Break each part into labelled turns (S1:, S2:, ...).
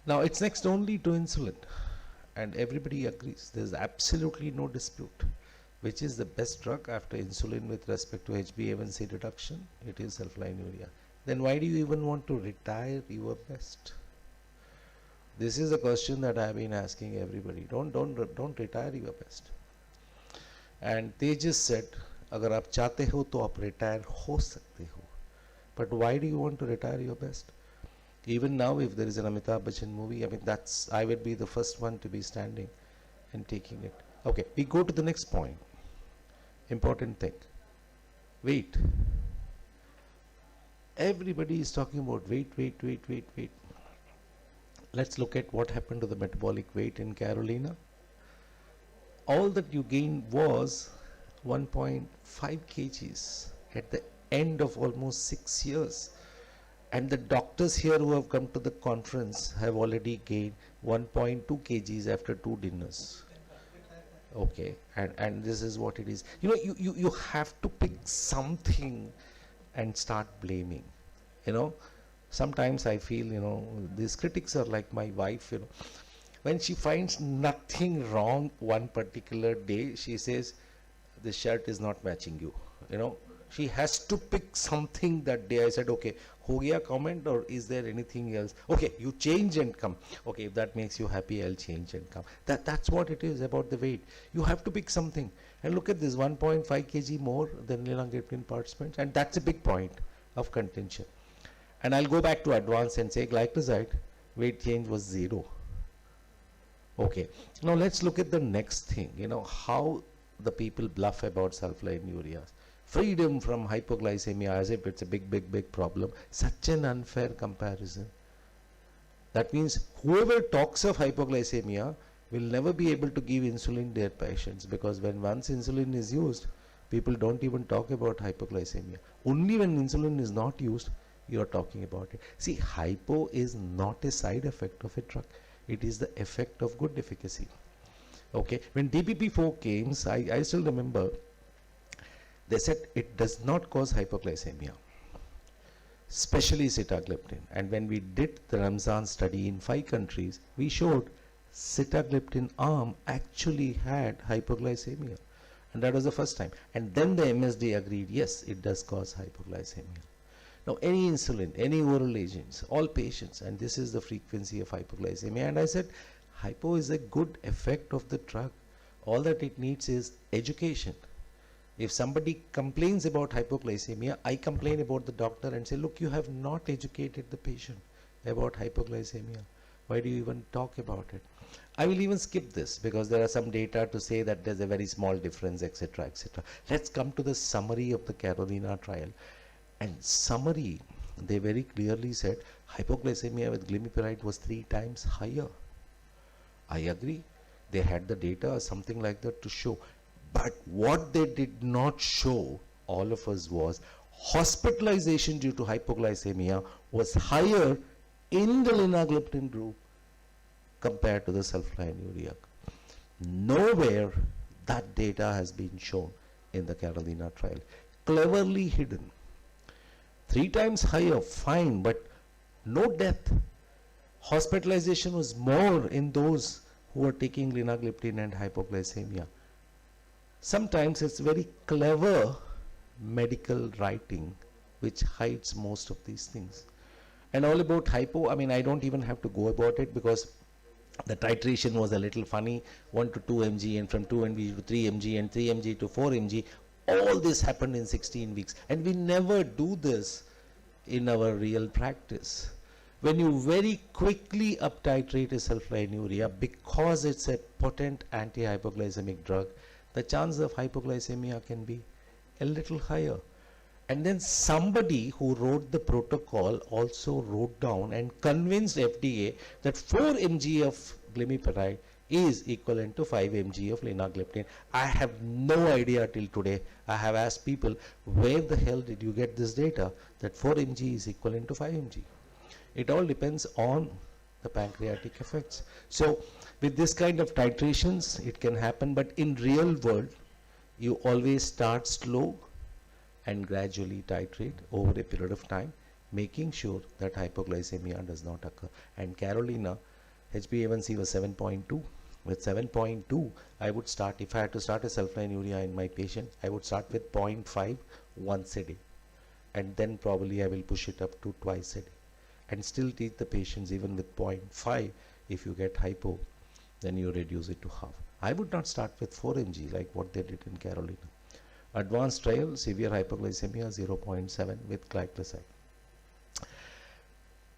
S1: Now it's next only to insulin, and everybody agrees. There's absolutely no dispute. Which is the best drug after insulin with respect to HbA1c reduction? It is sulfonylurea. Then why do you even want to retire your best? This is a question that I have been asking everybody. Don't retire your best. And they just said, अगर आप चाहते हो तो आप retire हो सकते हो. But why do you want to retire your best? Even now, if there is an Amitabh Bachchan movie, I mean, I would be the first one to be standing and taking it. Okay, we go to the next point. Important thing. Weight. Everybody is talking about weight. Let's look at what happened to the metabolic weight in Carolina. All that you gained was 1.5 kgs at the end of almost 6 years. And the doctors here who have come to the conference have already gained 1.2 kgs after 2 dinners. Okay, and this is what it is. You know, you have to pick something and start blaming. You know, sometimes I feel, you know, these critics are like my wife, you know. When she finds nothing wrong one particular day, she says, this shirt is not matching you, you know. She has to pick something that day. I said, okay, ho gaya comment, or is there anything else? Okay, you change and come. Okay, if that makes you happy, I'll change and come. That's what it is about the weight. You have to pick something. And look at this, 1.5 kg more than linagliptin participants. And that's a big point of contention. And I'll go back to advance and say glycoside, weight change was 0. Okay, now let's look at the next thing. You know, how the people bluff about sulfonylureas. Freedom from hypoglycemia as if it's a big problem. Such an unfair comparison. That means whoever talks of hypoglycemia will never be able to give insulin to their patients, because when once insulin is used, people don't even talk about hypoglycemia. Only when insulin is not used, you are talking about it. See, hypo is not a side effect of a drug. It is the effect of good efficacy. Okay, when DPP-4 came, I still remember, they said it does not cause hypoglycemia, especially sitagliptin. And when we did the Ramzan study in 5 countries, we showed sitagliptin arm actually had hypoglycemia. And that was the first time. And then the MSD agreed, yes, it does cause hypoglycemia. Now, any insulin, any oral agents, all patients, and this is the frequency of hypoglycemia. And I said, hypo is a good effect of the drug. All that it needs is education. If somebody complains about hypoglycemia, I complain about the doctor and say, look, you have not educated the patient about hypoglycemia. Why do you even talk about it? I will even skip this because there are some data to say that there's a very small difference, etc., etc. Let's come to the summary of the Carolina trial. And summary, they very clearly said hypoglycemia with glimepiride was 3 times higher. I agree. They had the data or something like that to show. But what they did not show all of us was hospitalization due to hypoglycemia was higher in the linagliptin group compared to the sulfonylurea. Nowhere that data has been shown in the Carolina trial. Cleverly hidden. 3 times higher, fine, but no death. Hospitalization was more in those who were taking linagliptin and hypoglycemia. Sometimes it's very clever medical writing which hides most of these things. And all about hypo, I mean, I don't even have to go about it because the titration was a little funny, 1 to 2 mg and from 2 mg to 3 mg and 3 mg to 4 mg. All this happened in 16 weeks. And we never do this in our real practice. When you very quickly up-titrate a sulfonylurea because it's a potent anti-hypoglycemic drug, the chance of hypoglycemia can be a little higher. And then somebody who wrote the protocol also wrote down and convinced FDA that 4 mg of glimepiride is equivalent to 5 mg of linagliptin. I have no idea till today. I have asked people, where the hell did you get this data that 4 mg is equivalent to 5 mg? It all depends on the pancreatic effects. So with this kind of titrations, it can happen, but in real world, you always start slow and gradually titrate over a period of time, making sure that hypoglycemia does not occur. And Carolina HbA1c was 7.2. With 7.2, I would start, if I had to start a self-line urea in my patient, I would start with 0.5 once a day. And then probably I will push it up to twice a day. And still teach the patients even with 0.5, if you get hypo, then you reduce it to half. I would not start with 4 mg like what they did in Carolina. Advanced trial, severe hypoglycemia 0.7 with glycoside.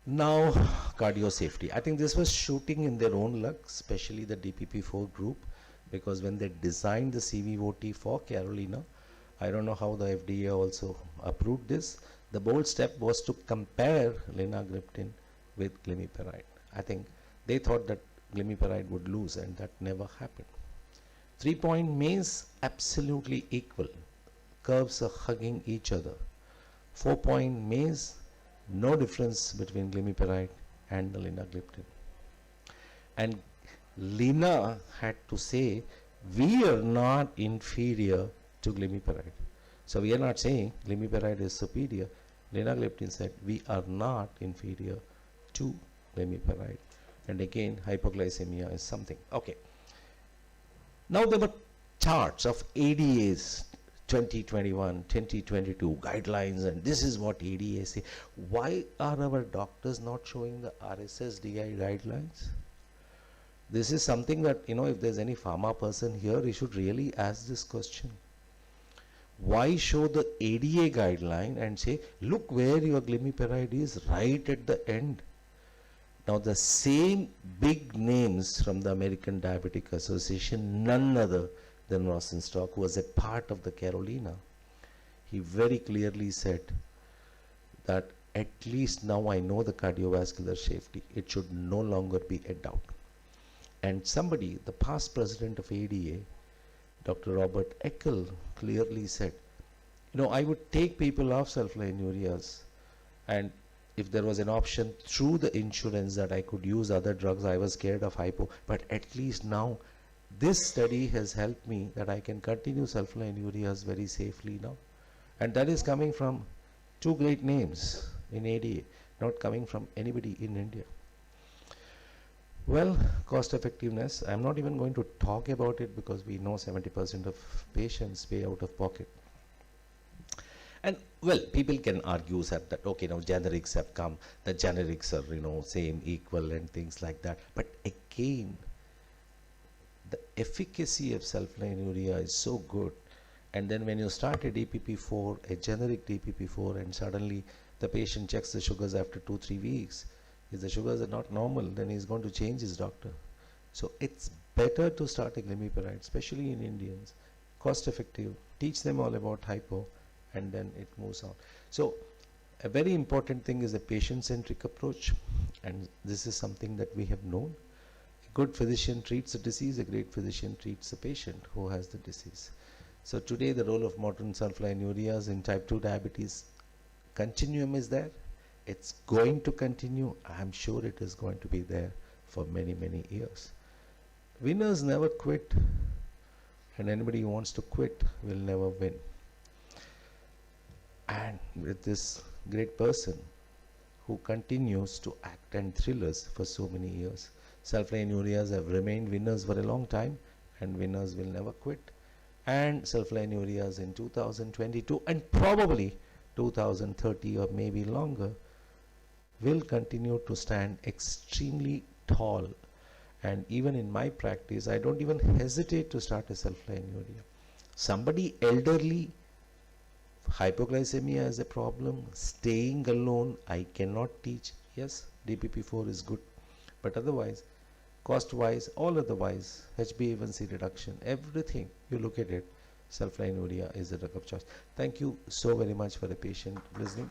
S1: Now, cardio safety. I think this was shooting in their own luck, especially the DPP4 group, because when they designed the CVOT for Carolina, I don't know how the FDA also approved this. The bold step was to compare linagliptin with glimepiride. I think they thought that glimepiride would lose, and that never happened. 3-point maze, absolutely equal. Curves are hugging each other. 4-point maze, no difference between glimepiride and the linagliptin. And Lina had to say, we are not inferior to glimepiride. So we are not saying glimepiride is superior. Linagliptin said, we are not inferior to glimepiride. And again, hypoglycemia is something. Okay. Now there were charts of ADAs 2021, 2022 guidelines, and this is what ADA say. Why are our doctors not showing the RSS-DI guidelines? This is something that, if there's any pharma person here, he should really ask this question. Why show the ADA guideline and say, look where your glimepiride is, right at the end? Now the same big names from the American Diabetic Association, none other than Rosenstock, who was a part of the Carolina, he very clearly said that at least now I know the cardiovascular safety. It should no longer be a doubt. And somebody, the past president of ADA, Dr. Robert Eckel, clearly said, I would take people off self-line ureas, and if there was an option through the insurance that I could use other drugs, I was scared of hypo, but at least now this study has helped me that I can continue self-line ureas very safely now. And that is coming from two great names in ADA, not coming from anybody in India. Well, cost effectiveness, I'm not even going to talk about it because we know 70% of patients pay out of pocket. And well, people can argue that okay, now generics have come, the generics are, same, equal and things like that. But again, the efficacy of self-line urea is so good. And then when you start a DPP4, a generic DPP4, and suddenly the patient checks the sugars after 2-3 weeks, if the sugars are not normal, then he's going to change his doctor. So it's better to start a glimepiride, especially in Indians, cost effective, teach them all about hypo, and then it moves on. So a very important thing is a patient-centric approach, and this is something that we have known. A good physician treats a disease, a great physician treats a patient who has the disease. So today the role of modern self-line ureas in type 2 diabetes continuum is there. It's going to continue. I'm sure it is going to be there for many, many years. Winners never quit, and anybody who wants to quit will never win. And with this great person who continues to act and thrill us for so many years, self-line ureas have remained winners for a long time, and winners will never quit. And self-line ureas in 2022 and probably 2030 or maybe longer will continue to stand extremely tall. And even in my practice, I don't even hesitate to start a self-line urea. Somebody elderly, hypoglycemia is a problem, staying alone, I cannot teach. Yes, DPP4 is good, but otherwise, cost-wise, all otherwise, HbA1c reduction, everything, you look at it, self-line urea is the drug of choice. Thank you so very much for the patient listening.